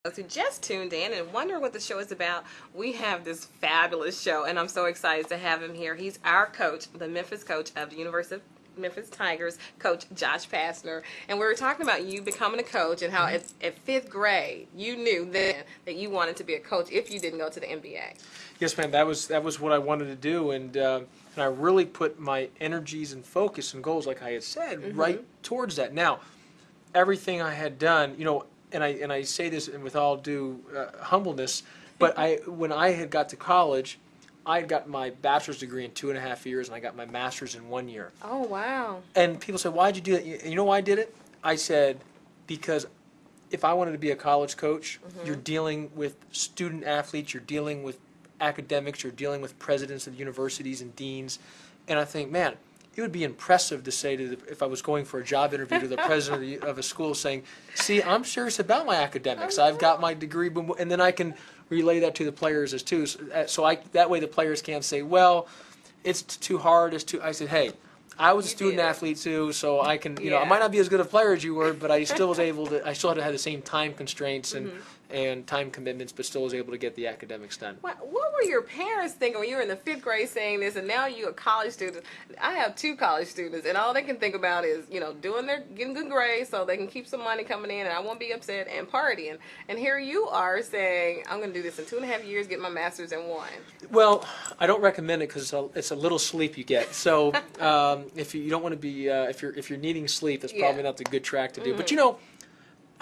Those who just tuned in and wondering what the show is about, we have this fabulous show, and I'm so excited to have him here. He's our coach, the Memphis coach of the University of Memphis Tigers, Coach Josh Pastner. And we were talking about you becoming a coach and how at fifth grade you knew then that you wanted to be a coach if you didn't go to the NBA. Yes, ma'am. That was what I wanted to do, and I really put my energies and focus and goals, like I had said, right towards that. Now, everything I had done, and I say this with all due humbleness, but when I had got to college, I had got my bachelor's degree in 2.5 years, and I got my master's in 1 year. Oh, wow. And people said, why'd you do that? You know why I did it? I said, because if I wanted to be a college coach, you're dealing with student athletes, you're dealing with academics, you're dealing with presidents of universities and deans, and I think, man, it would be impressive to say if I was going for a job interview to the president of a school saying, see, I'm serious about my academics. I've got my degree, and then I can relay that to the players as too. So that way the players can't say, well, it's too hard. I said, hey, I was a student athlete too, so I can, I might not be as good a player as you were, but I still was able to. I still had to have the same time constraints and time commitments, but still was able to get the academics done. What were your parents thinking when you were in the fifth grade saying this, and now you're a college student? I have 2 college students, and all they can think about is, getting good grades so they can keep some money coming in, and I won't be upset and partying. And here you are saying, I'm going to do this in 2.5 years, get my master's in 1. Well, I don't recommend it because it's a little sleep you get. So if you don't want to be, if you're needing sleep, that's probably not the good track to do. But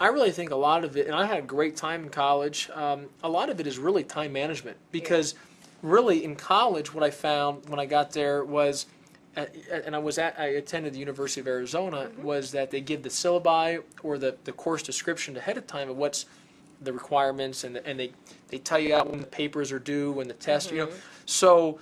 I really think a lot of it, and I had a great time in college, a lot of it is really time management. Because really in college what I found when I got there was, and I attended the University of Arizona, was that they give the syllabi or the course description ahead of time of what's the requirements, and they tell you out when the papers are due, when the test, so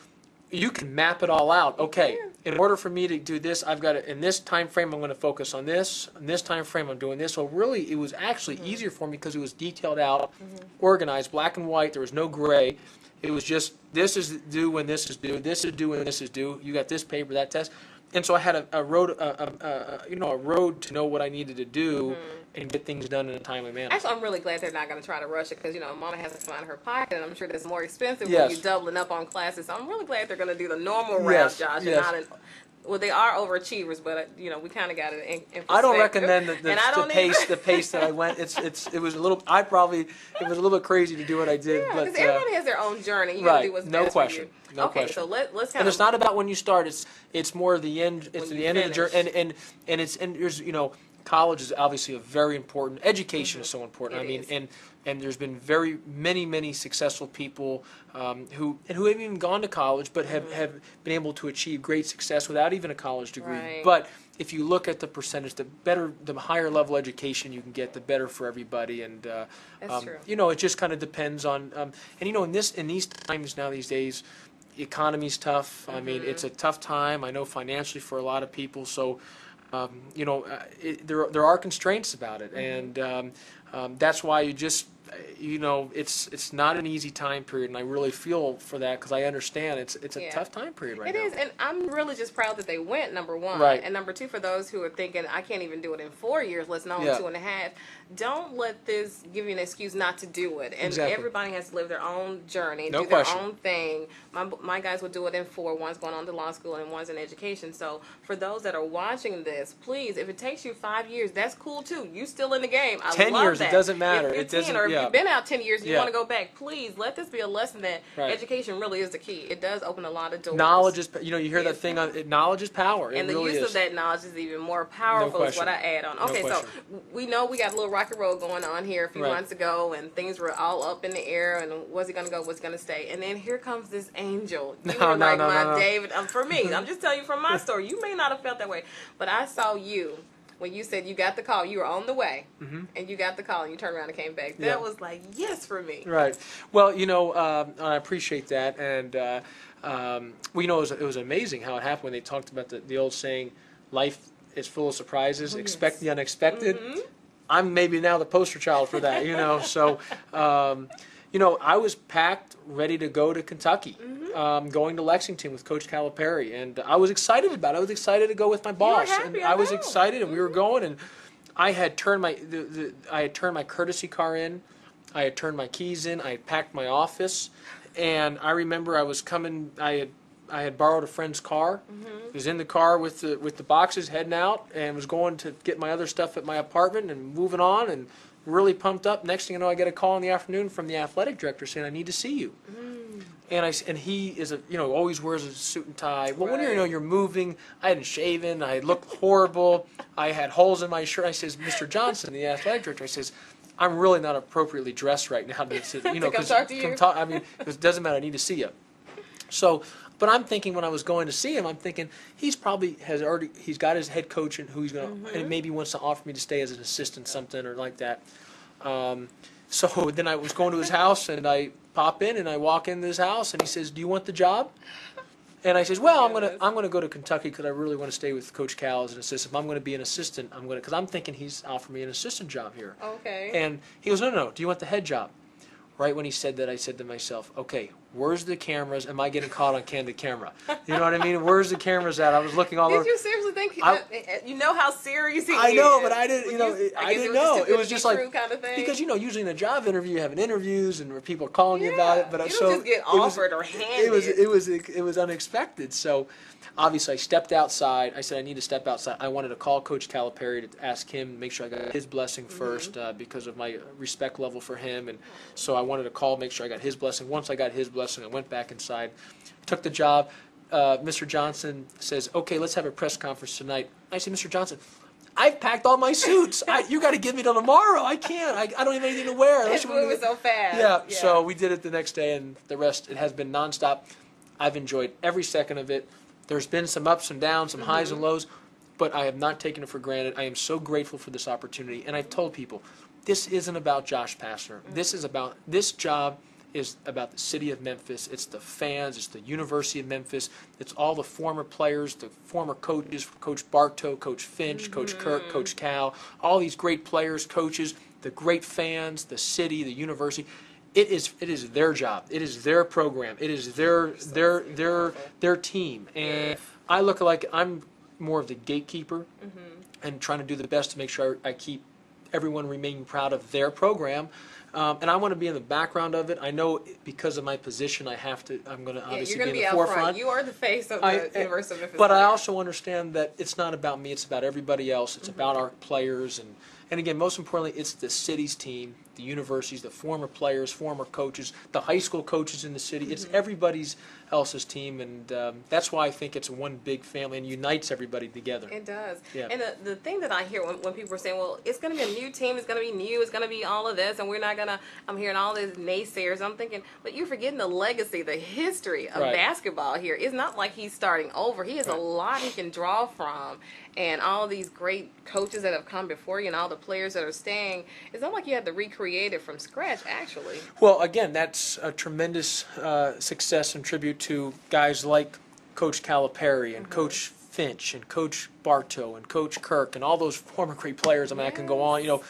you can map it all out. Okay, in order for me to do this, I've got to, in this time frame, I'm going to focus on this. In this time frame, I'm doing this. So really, it was actually easier for me because it was detailed out, organized, black and white. There was no gray. It was just, this is due when this is due. This is due when this is due. You got this paper, that test. And so I had a road to know what I needed to do and get things done in a timely manner. Actually, I'm really glad they're not going to try to rush it because, Mama has to come out of her pocket, and I'm sure that's more expensive when you're doubling up on classes. So I'm really glad they're going to do the normal route, Josh, and not well, they are overachievers, but we kind of got it in perspective. I don't recommend the pace that I went. It was a little. It was a little bit crazy to do what I did. Yeah, but because everybody has their own journey. You got to do what's best for you. No question. So let's kind of. And it's not about when you start. It's more the end. It's the end of the journey. And there's college is obviously a very important. Education is so important. And there's been very many successful people who haven't even gone to college, but have been able to achieve great success without even a college degree. Right. But if you look at the percentage, the higher level education you can get, the better for everybody. And that's true. It just kind of depends on. In these times now these days, the economy's tough. I mean, it's a tough time. I know financially for a lot of people. So. There are constraints about it, and that's why it's not an easy time period, and I really feel for that because I understand it's a tough time period right now. It is, and I'm really just proud that they went, number one. Right. And number two, for those who are thinking, I can't even do it in 4 years, let's know in 2.5, don't let this give you an excuse not to do it. And everybody has to live their own journey, do their own thing. My guys will do it in 4. One's going on to law school and one's in education. So for those that are watching this, please, if it takes you 5 years, that's cool too. You still in the game. I 10 love years, that. It doesn't matter. If you're 10 or if you've been out 10 years and you want to go back, please let this be a lesson that education really is the key. It does open a lot of doors. Knowledge is, you hear that thing on knowledge is power. And the use of that knowledge is even more powerful. Is what I add on. Okay, so we know we got a little rock and roll going on here a few months ago, and things were all up in the air, and was he going to go, was he going to stay? And then here comes this angel. You were like my David. For me, I'm just telling you from my story. You may not have felt that way, but I saw you. When you said you got the call, you were on the way, and you got the call, and you turned around and came back. That was like, yes for me. Right. Well, I appreciate that, and it was amazing how it happened when they talked about the old saying, life is full of surprises, expect the unexpected. I'm maybe now the poster child for that, so... I was packed, ready to go to Kentucky, going to Lexington with Coach Calipari, and I was excited about it. I was excited to go with my boss, happy, and I was excited, and we were going, and I had turned my courtesy car in. I had turned my keys in. I had packed my office, and I remember I was coming. I had borrowed a friend's car. Mm-hmm. Was in the car with the boxes, heading out, and was going to get my other stuff at my apartment and moving on, and really pumped up. Next thing you know, I get a call in the afternoon from the athletic director saying, "I need to see you." Mm. And he is always wears a suit and tie. Well, Right. when you're moving, I hadn't shaven. I looked horrible. I had holes in my shirt. I says, "Mr. Johnson, the athletic director," I says, "I'm really not appropriately dressed right now to come talk to you. I mean, it doesn't matter. I need to see you." So, but I'm thinking when I was going to see him, I'm thinking he's got his head coach and who he's going to, and maybe wants to offer me to stay as an assistant, something or like that. So then I was going to his house, and I pop in and I walk into his house, and he says, "Do you want the job?" And I says, "Well, I'm gonna go to Kentucky because I really want to stay with Coach Cal as an assistant. If I'm going to be an assistant, because I'm thinking he's offered me an assistant job here." Okay. And he goes, "No. Do you want the head job?" Right when he said that, I said to myself, "Okay, where's the cameras? Am I getting caught on candid camera? You know what I mean? Where's the cameras at?" I was looking all over. Did you seriously think you know how serious he is? I know, but I didn't. I didn't know. It was just like kind of thing. because usually in a job interview you have interviews and where people are calling you about it. But you don't just get offered or handed. It was unexpected. So obviously I stepped outside. I said I need to step outside. I wanted to call Coach Calipari to ask him, make sure I got his blessing first because of my respect level for him, and so I wanted to call, make sure I got his blessing. Once I got his blessing, I went back inside, took the job. Mr. Johnson says, "Okay, let's have a press conference tonight." I said, "Mr. Johnson, I've packed all my suits. You got to give me till tomorrow. I can't. I don't have anything to wear." It's moving so fast. Yeah, so we did it the next day, and the rest, it has been nonstop. I've enjoyed every second of it. There's been some ups and downs, some highs and lows, but I have not taken it for granted. I am so grateful for this opportunity, and I've told people, this isn't about Josh Pastner. This job is about the city of Memphis. It's the fans. It's the University of Memphis. It's all the former players, the former coaches, Coach Bartow, Coach Finch, Coach Kirk, Coach Cal, all these great players, coaches, the great fans, the city, the university. It is their job. It is their program. It is their team. And I look like I'm more of the gatekeeper and trying to do the best to make sure I keep everyone remaining proud of their program. And I want to be in the background of it. I know because of my position, I'm going to obviously be in the forefront. Front. You are the face of the University of Memphis. But I also understand that it's not about me. It's about everybody else. It's about our players. And again, most importantly, it's the city's team, the universities, the former players, former coaches, the high school coaches in the city. It's everybody's else's team, and that's why I think it's one big family and unites everybody together. It does. Yeah. And the thing that I hear when people are saying, well, it's going to be a new team, it's going to be new, it's going to be all of this, and we're not going to, I'm hearing all these naysayers. I'm thinking, but you're forgetting the legacy, the history of basketball here. It's not like he's starting over. He has a lot he can draw from, and all these great coaches that have come before you and all the players that are staying. It's not like you had to recreate it from scratch, actually. Well, again, that's a tremendous success and tribute to guys like Coach Calipari and Coach Finch and Coach Bartow and Coach Kirk and all those former great players. I mean, I can go on,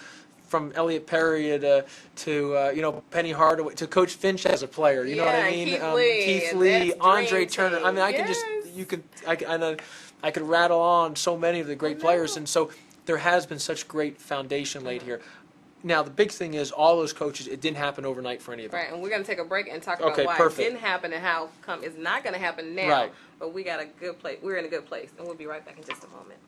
from Elliot Perry to Penny Hardaway to Coach Finch as a player. You know what I mean? Keith Lee, Andre Turner. I mean, I can I could rattle on so many of the great players, and so there has been such great foundation laid here. Now, the big thing is all those coaches, it didn't happen overnight for any of them. Right, and we're going to take a break and talk about why it didn't happen and how come it's not going to happen now. Right. But we got a good place. We're in a good place, and we'll be right back in just a moment.